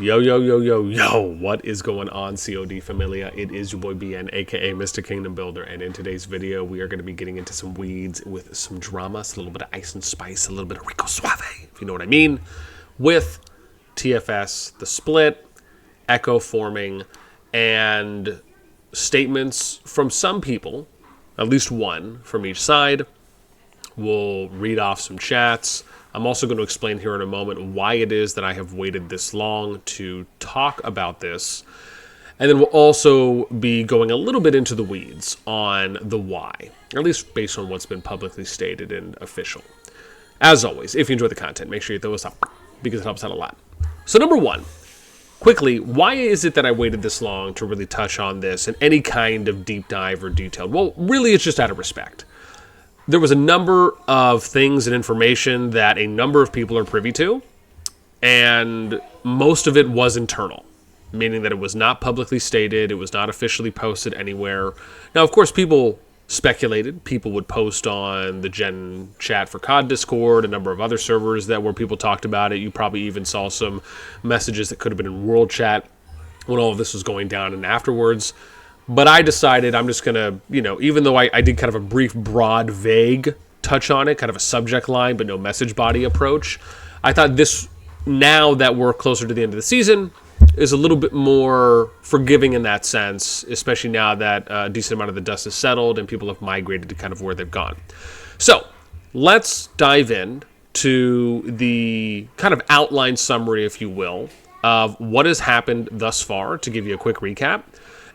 Yo, yo, yo, yo, yo, what is going on, CoD Familia? It is your boy BN, aka Mr. Kingdom Builder, and in today's video, we are going to be getting into some weeds with some drama, a little bit of ice and spice, a little bit of Rico Suave, if you know what I mean, with TFS, the split, echo forming, and statements from some people, at least one from each side. We'll read off some chats. I'm also going to explain here in a moment why it is that I have waited this long to talk about this. And then we'll also be going a little bit into the weeds on the why, or at least based on what's been publicly stated and official. As always, if you enjoy the content, make sure you throw us up because it helps out a lot. So number one, quickly, why is it that I waited this long to really touch on this in any kind of deep dive or detail? Well, really, it's just out of respect. There was a number of things and information that a number of people are privy to, and most of it was internal, meaning that it was not publicly stated, it was not officially posted anywhere. Now, of course, people speculated. People would post on the Gen Chat for COD Discord, a number of other servers where people talked about it. You probably even saw some messages that could have been in World Chat when all of this was going down and afterwards. But I decided I'm just going to, even though I did kind of a brief, broad, vague touch on it, kind of a subject line, but no message body approach, I thought this, now that we're closer to the end of the season, is a little bit more forgiving in that sense, especially now that a decent amount of the dust is settled and people have migrated to kind of where they've gone. So let's dive in to the kind of outline summary, if you will, of what has happened thus far, to give you a quick recap.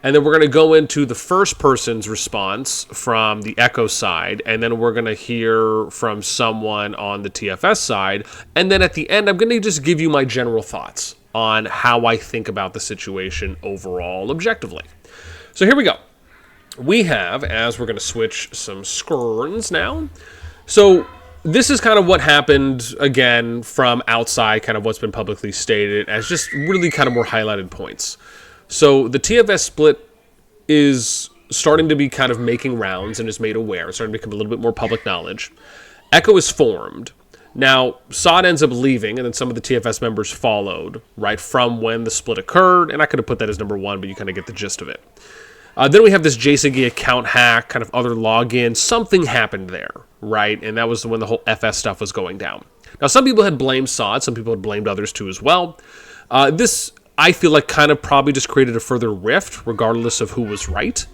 And then we're going to go into the first person's response from the Echo side, and then we're going to hear from someone on the TFS side. And then at the end, I'm going to just give you my general thoughts on how I think about the situation overall objectively. So here we go. We have, as we're going to switch some screens now. So this is kind of what happened, again, from outside, kind of what's been publicly stated as just really kind of more highlighted points. So the TFS split is starting to be kind of making rounds and is made aware. It's starting to become a little bit more public knowledge. Echo is formed. Now, SoD ends up leaving, and then some of the TFS members followed, right, from when the split occurred. And I could have put that as number one, but you kind of get the gist of it. Then we have this JSOD account hack, kind of other login. Something happened there, right? And that was when the whole FS stuff was going down. Now, some people had blamed SoD. Some people had blamed others too as well. This, I feel like, kind of probably just created a further rift, regardless of who was right.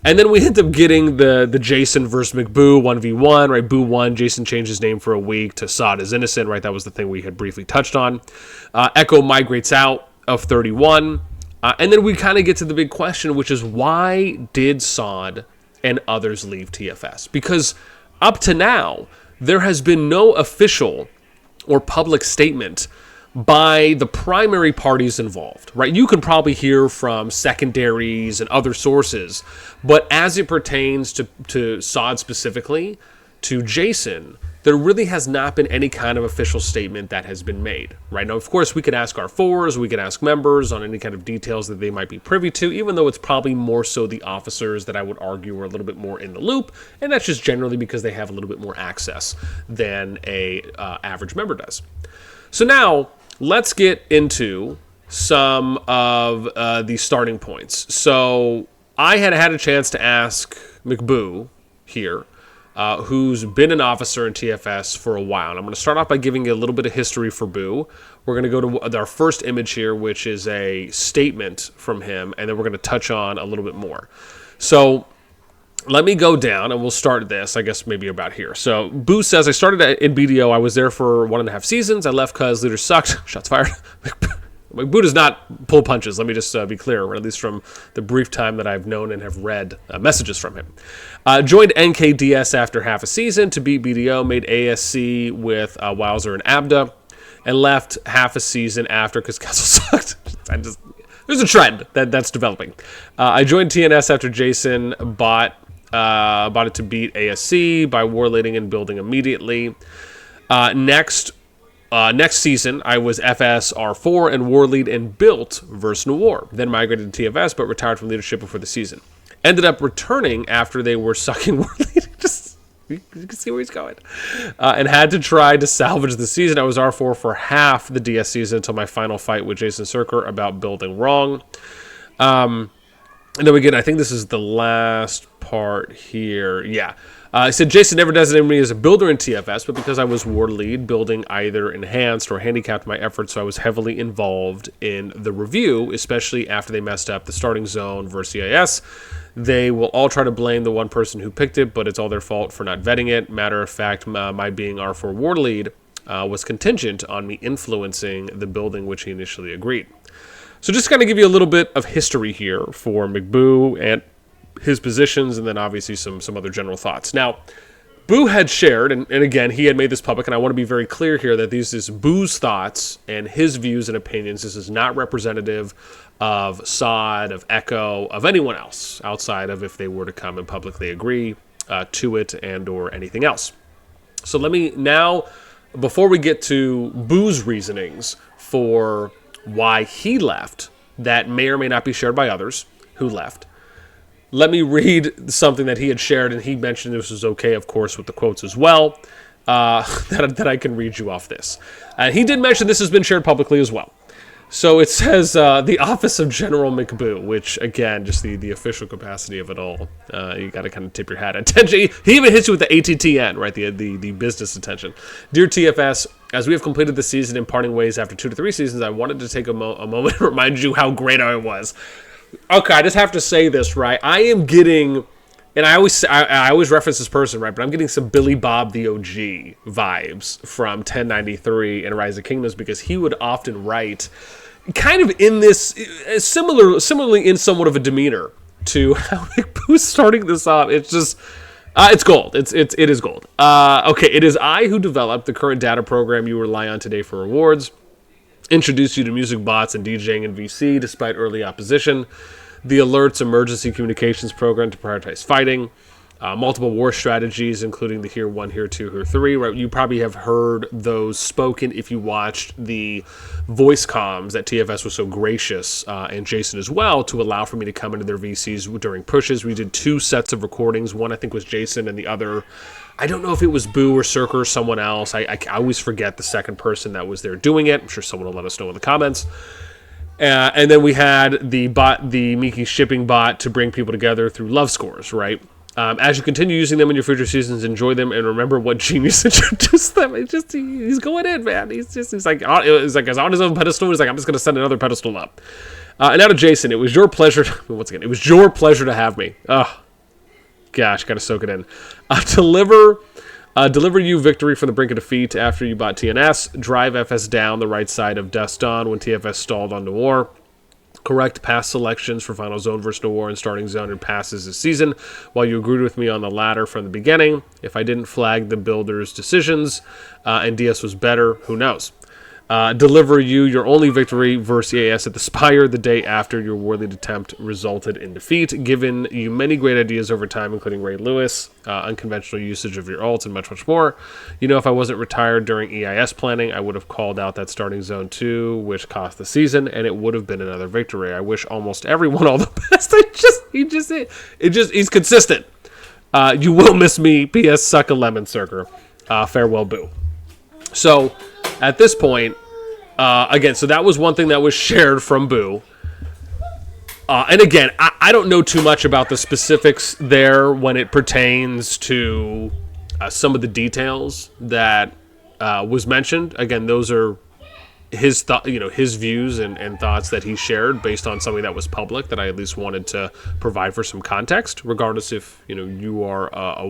And then we end up getting the Jason versus McBoo 1v1, right? Boo won. Jason changed his name for a week to SoD is innocent, right? That was the thing we had briefly touched on. Echo migrates out of 31. And then we kind of get to the big question, which is why did SoD and others leave TFS? Because up to now, there has been no official or public statement by the primary parties involved, right? You can probably hear from secondaries and other sources, but as it pertains to SoD specifically, to Jason, there really has not been any kind of official statement that has been made, right? Now, of course, we could ask our fours, we could ask members on any kind of details that they might be privy to, even though it's probably more so the officers that I would argue are a little bit more in the loop, and that's just generally because they have a little bit more access than a average member does. So now, let's get into some of the starting points. So I had a chance to ask McBoo here, who's been an officer in TFS for a while. And I'm going to start off by giving you a little bit of history for Boo. We're going to go to our first image here, which is a statement from him, and then we're going to touch on a little bit more. So let me go down, and we'll start this, I guess, maybe about here. So Boo says, I started in BDO. I was there for 1.5 seasons. I left because leaders sucked. Shots fired. Boo does not pull punches. Let me just be clear, or at least from the brief time that I've known and have read messages from him. Joined NKDS after half a season to beat BDO. Made ASC with Wowzer and Abda. And left half a season after because Castle sucked. There's a trend that's developing. I joined TNS after Jason bought it to beat ASC by warleading and building immediately. Next season, I was FS R4 and warlead and built versus Noir. Then migrated to TFS, but retired from leadership before the season. Ended up returning after they were sucking warlead. You can see where he's going. And had to try to salvage the season. I was R4 for half the DS season until my final fight with Jason Cirker about building wrong. And then again, I think this is the last part here. Yeah. I said Jason never designated me as a builder in TFS, but because I was war lead, building either enhanced or handicapped my efforts, so I was heavily involved in the review, especially after they messed up the starting zone versus EIS. They will all try to blame the one person who picked it, but it's all their fault for not vetting it. Matter of fact, my being R4 war lead was contingent on me influencing the building, which he initially agreed. So just kind of give you a little bit of history here for McBoo and his positions, and then obviously some other general thoughts. Now, Boo had shared, and again, he had made this public, and I want to be very clear here that these is Boo's thoughts and his views and opinions. This is not representative of SoD, of Echo, of anyone else, outside of if they were to come and publicly agree to it and or anything else. So let me now, before we get to Boo's reasonings for why he left, that may or may not be shared by others who left, let me read something that he had shared, and he mentioned this was okay, of course, with the quotes as well, that I can read you off this. And he did mention this has been shared publicly as well. So it says, the Office of General McBoo, which, again, just the official capacity of it all. You got to kind of tip your hat. Attention, he even hits you with the ATTN, right, the business attention. Dear TFS, as we have completed the season in parting ways after 2 to 3 seasons, I wanted to take a moment to remind you how great I was. Okay, I just have to say this, right? I am getting, and I always reference this person, right? But I'm getting some Billy Bob the OG vibes from 1093 and Rise of Kingdoms, because he would often write kind of in this similarly in somewhat of a demeanor to how McBoo's starting this off. It's just it's gold. It is gold. Okay, it is I who developed the current data program you rely on today for rewards. Introduce you to music bots and DJing in VC despite early opposition, the alerts emergency communications program to prioritize fighting, multiple war strategies, including the here 1, here 2, here 3. Right? You probably have heard those spoken if you watched the voice comms that TFS was so gracious, and Jason as well, to allow for me to come into their VCs during pushes. We did 2 sets of recordings. One, I think, was Jason, and the other, I don't know if it was Boo or Circa or someone else. I always forget the second person that was there doing it. I'm sure someone will let us know in the comments. And then we had the bot, the Miki shipping bot, to bring people together through love scores, right? As you continue using them in your future seasons, enjoy them and remember what genius introduced them. It's just, he's going in, man. He's like on his own pedestal. He's like, I'm just going to send another pedestal up. And now to Jason, it was your pleasure. Once again, it was your pleasure to have me. Oh, gosh, got to soak it in. Deliver you victory from the brink of defeat after you bought TNS. Drive FS down the right side of Death's Dawn when TFS stalled on Noir. Correct past selections for Final Zone versus Noir and Starting Zone and passes this season, while you agreed with me on the latter from the beginning. If I didn't flag the builder's decisions and DS was better, who knows? Deliver you your only victory versus EAS at the Spire the day after your warlead attempt resulted in defeat. Given you many great ideas over time, including Ray Lewis, unconventional usage of your ults, and much, much more. You know, if I wasn't retired during EIS planning, I would have called out that Starting Zone 2, which cost the season, and it would have been another victory. I wish almost everyone all the best. He's consistent. You will miss me. P.S. Suck a lemon, Circa. Farewell, Boo. So, at this point, again, so that was one thing that was shared from Boo. And again, I don't know too much about the specifics there when it pertains to some of the details that was mentioned. Again, those are his his views and thoughts that he shared based on something that was public that I at least wanted to provide for some context, regardless if you are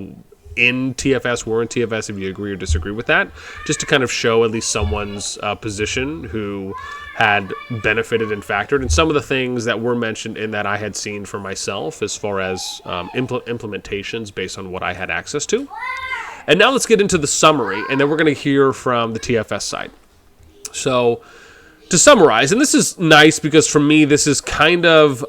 in TFS, we're in TFS, if you agree or disagree with that, just to kind of show at least someone's position who had benefited and factored, and some of the things that were mentioned in that I had seen for myself as far as implementations based on what I had access to. And now let's get into the summary, and then we're going to hear from the TFS side. So, to summarize, and this is nice because for me this is kind of...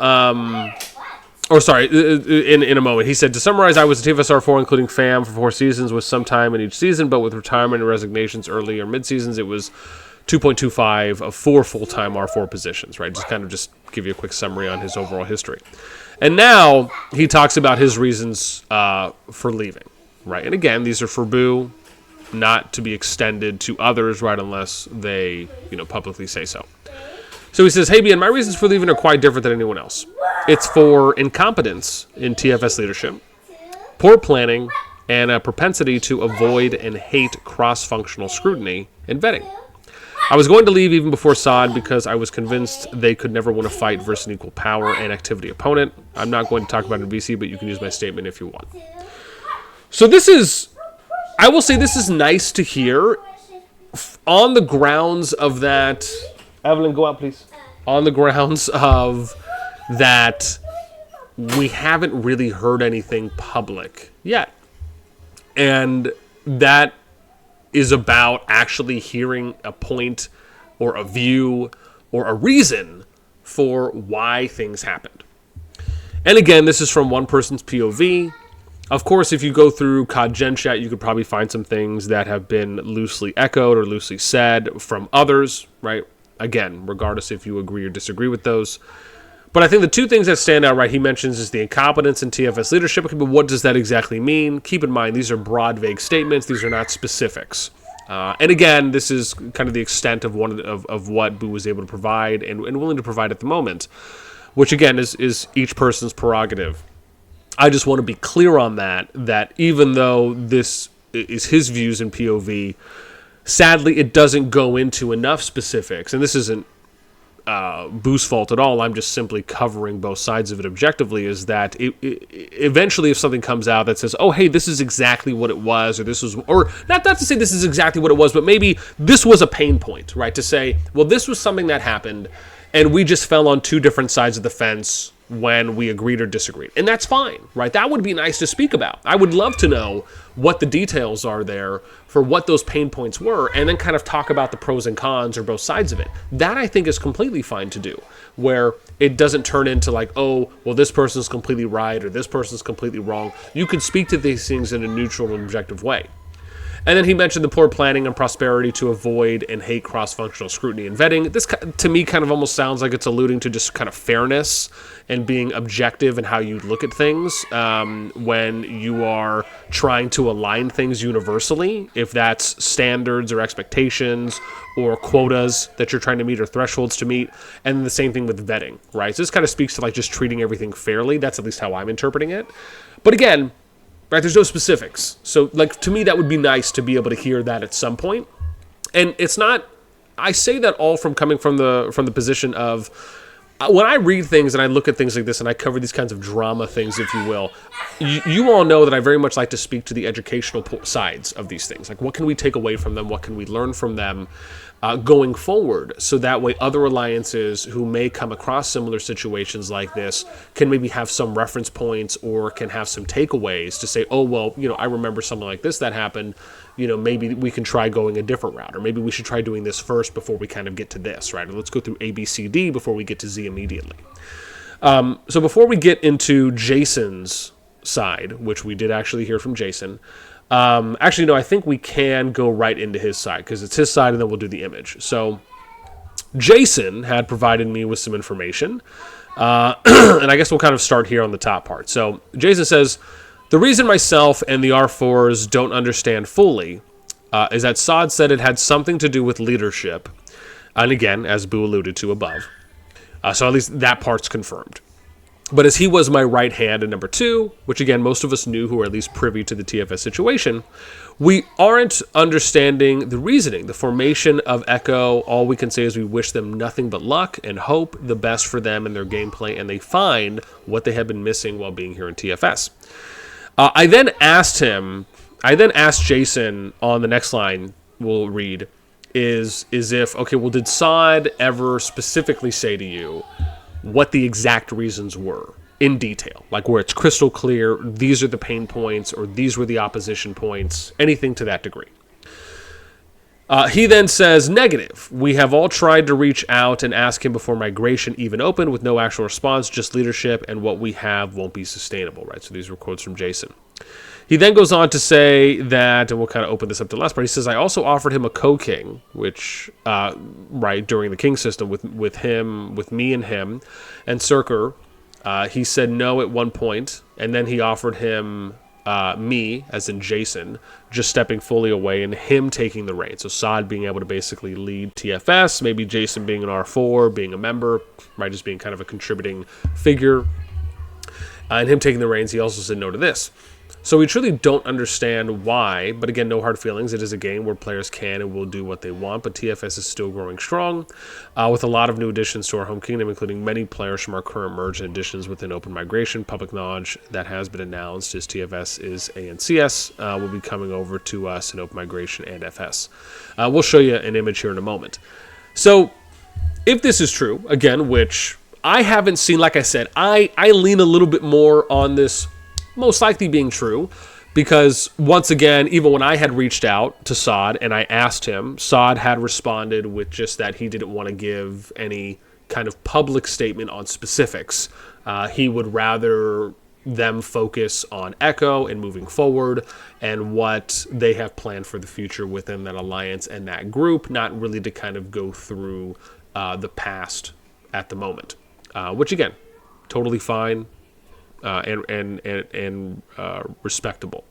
in a moment. He said, to summarize, I was a TFS R4, including FAM, for 4 seasons with some time in each season, but with retirement and resignations early or mid-seasons, it was 2.25 of 4 full-time R4 positions, right? Just give you a quick summary on his overall history. And now he talks about his reasons for leaving, right? And again, these are for Boo, not to be extended to others, right, unless they, publicly say so. So he says, hey, BN, my reasons for leaving are quite different than anyone else. It's for incompetence in TFS leadership, poor planning, and a propensity to avoid and hate cross-functional scrutiny and vetting. I was going to leave even before SoD because I was convinced they could never win a fight versus an equal power and activity opponent. I'm not going to talk about it in VC, but you can use my statement if you want. So this is, I will say this is nice to hear on the grounds of that. Evelyn, go out, please. On the grounds of that, we haven't really heard anything public yet. And that is about actually hearing a point or a view or a reason for why things happened. And again, this is from one person's POV. Of course, if you go through COD Gen Chat, you could probably find some things that have been loosely echoed or loosely said from others, right? Again, regardless if you agree or disagree with those. But I think the two things that stand out, right, he mentions is the incompetence in TFS leadership. But what does that exactly mean? Keep in mind, these are broad, vague statements. These are not specifics. And again, this is kind of the extent of what Boo was able to provide and willing to provide at the moment, which again is each person's prerogative. I just want to be clear on that even though this is his views and POV, sadly, it doesn't go into enough specifics. And this isn't Boo's fault at all. I'm just simply covering both sides of it objectively, is that eventually if something comes out that says, oh, hey, this is exactly what it was, or this was, or not to say this is exactly what it was, but maybe this was a pain point, right? To say, well, this was something that happened, and we just fell on two different sides of the fence when we agreed or disagreed. And that's fine, right? That would be nice to speak about. I would love to know what the details are there for what those pain points were, and then kind of talk about the pros and cons or both sides of it. That I think is completely fine to do, where it doesn't turn into like, oh, well, this person's completely right or this person's completely wrong. You could speak to these things in a neutral and objective way. And then he mentioned the poor planning and prosperity to avoid and hate cross-functional scrutiny and vetting. This, to me, kind of almost sounds like it's alluding to just kind of fairness and being objective in how you look at things when you are trying to align things universally, if that's standards or expectations or quotas that you're trying to meet or thresholds to meet. And the same thing with vetting, right? So this kind of speaks to like just treating everything fairly. That's at least how I'm interpreting it. But again, right, there's no specifics. So, like, to me, that would be nice to be able to hear that at some point. And it's not, I say that all from coming from the position of, when I read things and I look at things like this and I cover these kinds of drama things, if you will, you all know that I very much like to speak to the educational sides of these things. Like, what can we take away from them? What can we learn from them going forward? So that way other alliances who may come across similar situations like this can maybe have some reference points or can have some takeaways to say, oh, well, I remember something like this that happened. Maybe we can try going a different route, or maybe we should try doing this first before we kind of get to this, right? Or let's go through A, B, C, D before we get to Z immediately. So before we get into Jason's side, which we did actually hear from Jason, actually, no, I think we can go right into his side because it's his side and then we'll do the image. So Jason had provided me with some information, and I guess we'll kind of start here on the top part. So Jason says, the reason myself and the R4s don't understand fully is that SoD said it had something to do with leadership. And again, as Boo alluded to above. So at least that part's confirmed. But as he was my right hand and number two, which again, most of us knew who are at least privy to the TFS situation, we aren't understanding the reasoning, the formation of Echo. All we can say is we wish them nothing but luck and hope the best for them and their gameplay, and they find what they have been missing while being here in TFS. I then asked Jason on the next line we'll read, is if, okay, well, did SoD ever specifically say to you what the exact reasons were in detail? Like where it's crystal clear, these are the pain points, or these were the opposition points, anything to that degree. He then says, negative. We have all tried to reach out and ask him before migration even opened with no actual response, just leadership, and what we have won't be sustainable, right? So these were quotes from Jason. He then goes on to say that, and we'll kind of open this up to the last part, he says, I also offered him a co-king, which, right, during the king system with me and him, and Circer, he said no at one point, and then he offered him me, as in Jason, just stepping fully away and him taking the reins. So SoD being able to basically lead TFS, maybe Jason being an R4, being a member, right, just being kind of a contributing figure. And him taking the reins, he also said no to this. So we truly don't understand why, but again, no hard feelings. It is a game where players can and will do what they want, but TFS is still growing strong with a lot of new additions to our home kingdom, including many players from our current merge and additions within Open Migration. Public knowledge that has been announced is TFS is ANCS will be coming over to us in Open Migration and FS. We'll show you an image here in a moment. So if this is true, again, which I haven't seen, like I said, I lean a little bit more on this most likely being true, because once again, even when I had reached out to SoD and I asked him, SoD had responded with just that he didn't want to give any kind of public statement on specifics. He would rather them focus on Echo and moving forward and what they have planned for the future within that alliance and that group, not really to kind of go through the past at the moment, which again, totally fine. And respectable.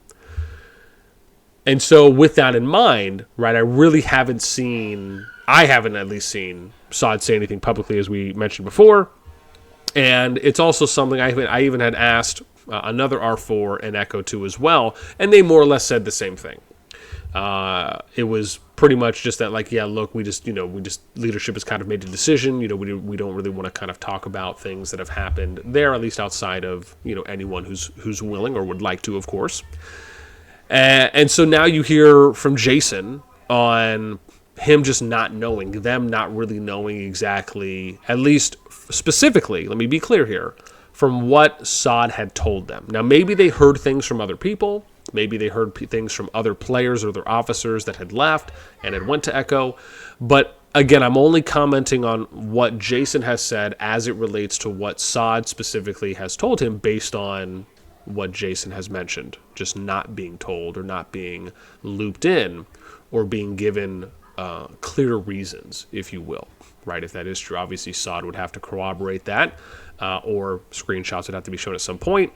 And so with that in mind, right, I haven't at least seen SoD say anything publicly, as we mentioned before. And it's also something I even had asked another R4 and Echo 2 as well, and they more or less said the same thing. It was pretty much just that, like, yeah, look, leadership has kind of made a decision. We don't really want to kind of talk about things that have happened there, at least outside of, anyone who's willing or would like to, of course. And so now you hear from Jason on him just not knowing, them not really knowing exactly, at least specifically, let me be clear here, from what SoD had told them. Now, maybe they heard things from other people. Maybe they heard things from other players or their officers that had left and had went to Echo. But again, I'm only commenting on what Jason has said as it relates to what SoD specifically has told him based on what Jason has mentioned, just not being told or not being looped in or being given clear reasons, if you will, right? If that is true, obviously SoD would have to corroborate that or screenshots would have to be shown at some point.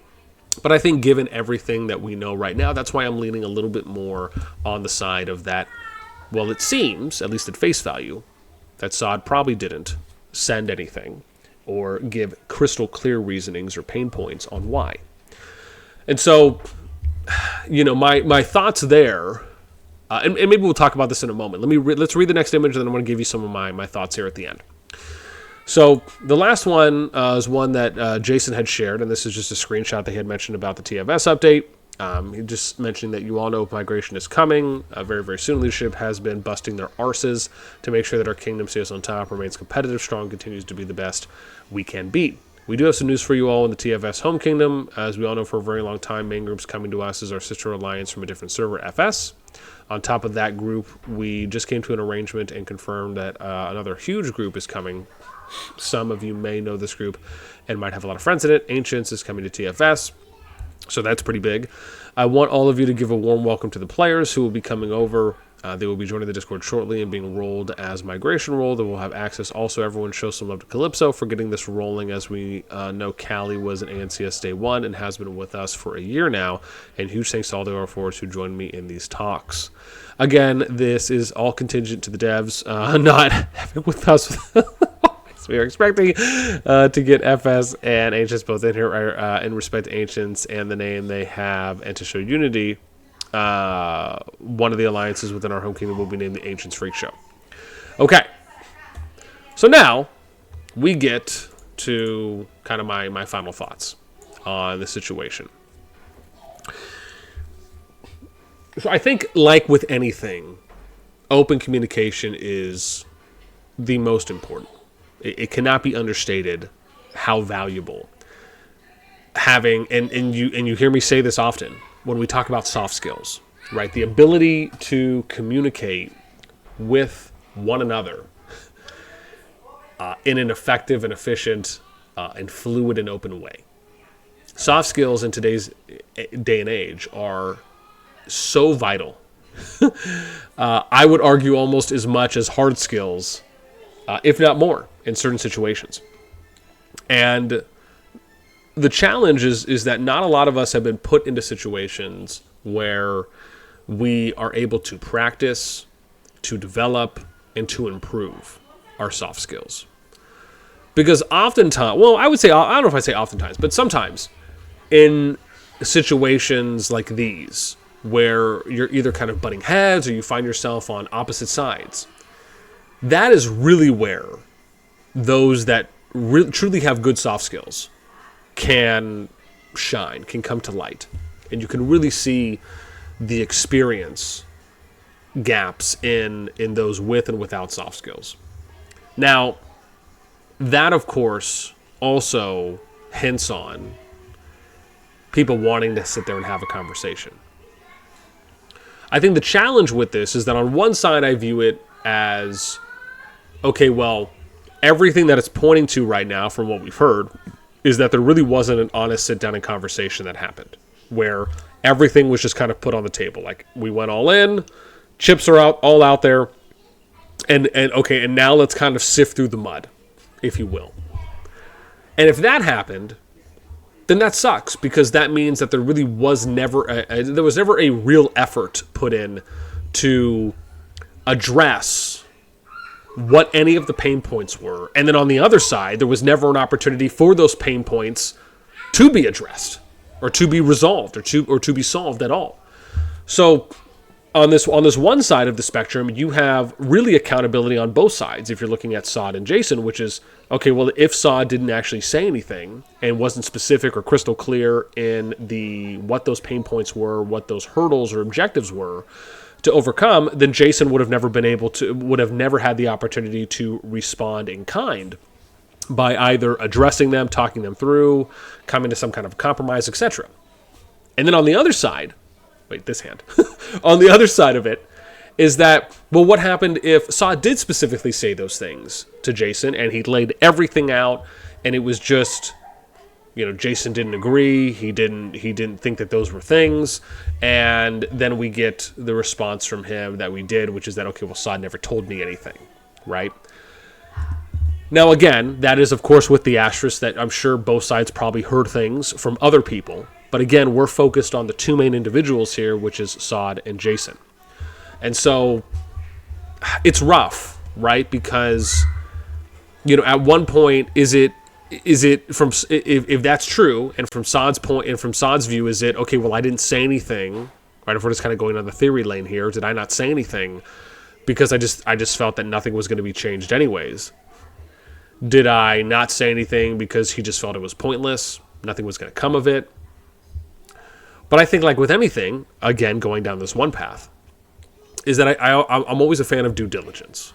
But I think given everything that we know right now, that's why I'm leaning a little bit more on the side of that, well, it seems, at least at face value, that SoD probably didn't send anything or give crystal clear reasonings or pain points on why. And so, my thoughts there, and maybe we'll talk about this in a moment. Let's read the next image, and then I'm going to give you some of my thoughts here at the end. So the last one is one that Jason had shared, and this is just a screenshot that he had mentioned about the TFS update. He just mentioned that you all know migration is coming very, very soon. Leadership has been busting their arses to make sure that our kingdom stays on top, remains competitive, strong, continues to be the best we can beat. We do have some news for you all in the TFS home kingdom. As we all know, for a very long time, main group's coming to us as our sister alliance from a different server, FS. On top of that group, we just came to an arrangement and confirmed that another huge group is coming. Some of you may know this group and might have a lot of friends in it. Ancients is coming to TFS, so that's pretty big. I want all of you to give a warm welcome to the players who will be coming over. They will be joining the Discord shortly and being rolled as migration role. They will have access. Also, everyone show some love to Calypso for getting this rolling. As we know, Callie was an ANCS day one and has been with us for a year now. And huge thanks to all the R4s who joined me in these talks. Again, this is all contingent to the devs not having with us. So we are expecting to get FS and Ancients both in here in respect to Ancients and the name they have, and to show unity. One of the alliances within our home kingdom will be named the Ancients Freak Show. Okay. So now we get to kind of my final thoughts on the situation. So I think, like with anything, open communication is the most important. It cannot be understated how valuable having, and you hear me say this often when we talk about soft skills, right? The ability to communicate with one another in an effective and efficient and fluid and open way. Soft skills in today's day and age are so vital. I would argue almost as much as hard skills, if not more, in certain situations. And the challenge is that not a lot of us have been put into situations where we are able to practice, to develop, and to improve our soft skills. Because oftentimes, well, I would say, I don't know if I say oftentimes, but sometimes in situations like these, where you're either kind of butting heads or you find yourself on opposite sides, that is really where those that truly have good soft skills can shine, can come to light. And you can really see the experience gaps in those with and without soft skills. Now, that, of course, also hints on people wanting to sit there and have a conversation. I think the challenge with this is that on one side I view it as, okay, well, everything that it's pointing to right now from what we've heard is that there really wasn't an honest sit-down and conversation that happened, where everything was just kind of put on the table. Like, we went all in, chips are all out there, and okay, and now let's kind of sift through the mud, if you will. And if that happened, then that sucks, because that means that there really was never a real effort put in to address what any of the pain points were. And then on the other side, there was never an opportunity for those pain points to be addressed or to be resolved or to be solved at all. So on this one side of the spectrum, you have really accountability on both sides if you're looking at SoD and Jason, which is, okay, well, if SoD didn't actually say anything and wasn't specific or crystal clear in what those pain points were, what those hurdles or objectives were to overcome, then Jason would have never had the opportunity to respond in kind by either addressing them, talking them through, coming to some kind of compromise, etc. And then on the other side, this hand. On the other side of it is that, well, what happened if SoD did specifically say those things to Jason and he laid everything out and it was just, Jason didn't agree, he didn't think that those were things, and then we get the response from him that we did, which is that, okay, well, SoD never told me anything, right? Now, again, that is, of course, with the asterisk that I'm sure both sides probably heard things from other people. But again, we're focused on the two main individuals here, which is SoD and Jason. And so it's rough, right? Because, at one point, is it from, if that's true, and from SoD's point, and from SoD's view, is it, okay, well, I didn't say anything, right? If we're just kind of going on the theory lane here, did I not say anything because I just felt that nothing was going to be changed anyways? Did I not say anything because he just felt it was pointless, nothing was going to come of it? But I think, like with anything, again, going down this one path, is that I'm always a fan of due diligence,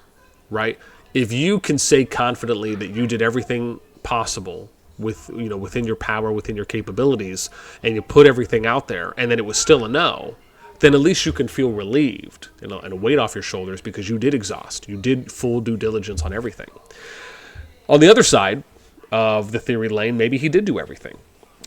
right? If you can say confidently that you did everything possible within your power, within your capabilities, and you put everything out there, and then it was still a no, then at least you can feel relieved and a weight off your shoulders because you did exhaust. You did full due diligence on everything. On the other side of the theory lane, maybe he did do everything.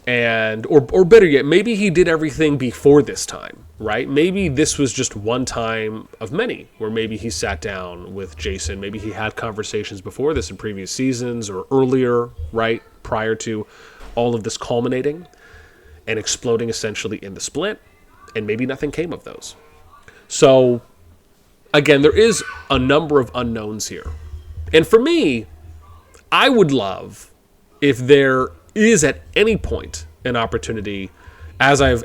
Or better yet, maybe he did everything before this time, right? Maybe this was just one time of many, where maybe he sat down with Jason. Maybe he had conversations before this in previous seasons or earlier, right? Prior to all of this culminating and exploding essentially in the split. And maybe nothing came of those. So, again, there is a number of unknowns here. And for me, I would love if there is at any point an opportunity, as I've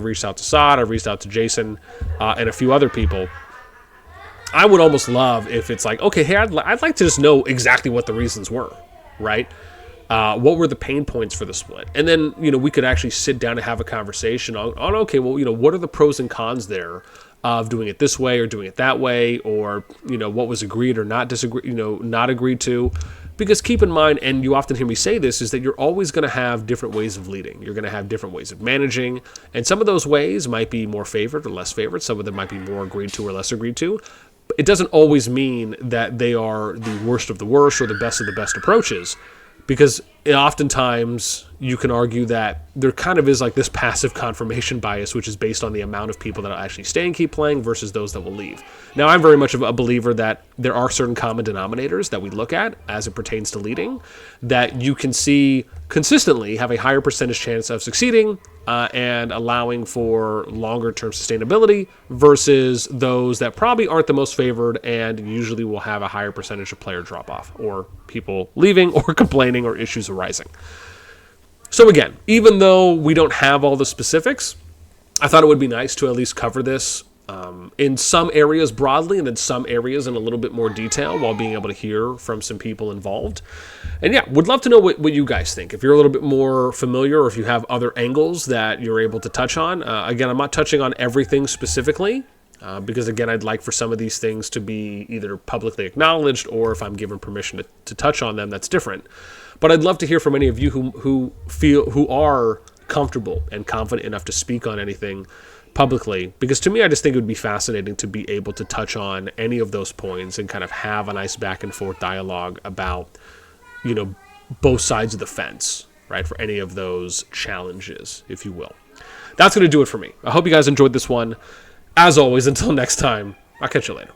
reached out to SoD, I've reached out to Jason and a few other people. I would almost love if it's like, okay, hey, I'd like to just know exactly what the reasons were, right? What were the pain points for the split? And then, we could actually sit down and have a conversation on okay, well, what are the pros and cons there of doing it this way or doing it that way, or, what was agreed or not not agreed to. Because keep in mind, and you often hear me say this, is that you're always going to have different ways of leading. You're going to have different ways of managing. And some of those ways might be more favored or less favored. Some of them might be more agreed to or less agreed to. But it doesn't always mean that they are the worst of the worst or the best of the best approaches. Because oftentimes you can argue that there kind of is like this passive confirmation bias, which is based on the amount of people that will actually stay and keep playing versus those that will leave. Now, I'm very much of a believer that there are certain common denominators that we look at as it pertains to leading that you can see consistently have a higher percentage chance of succeeding and allowing for longer term sustainability versus those that probably aren't the most favored and usually will have a higher percentage of player drop off or people leaving or complaining or issues arising. So again, even though we don't have all the specifics, I thought it would be nice to at least cover this in some areas broadly and in some areas in a little bit more detail while being able to hear from some people involved. And yeah, would love to know what you guys think. If you're a little bit more familiar or if you have other angles that you're able to touch on. Again, I'm not touching on everything specifically because, again, I'd like for some of these things to be either publicly acknowledged or if I'm given permission to touch on them, that's different. But I'd love to hear from any of you who are comfortable and confident enough to speak on anything publicly, because to me, I just think it would be fascinating to be able to touch on any of those points and kind of have a nice back and forth dialogue about, you know, both sides of the fence, right, for any of those challenges, if you will. That's going to do it for me. I hope you guys enjoyed this one. As always, until next time, I'll catch you later.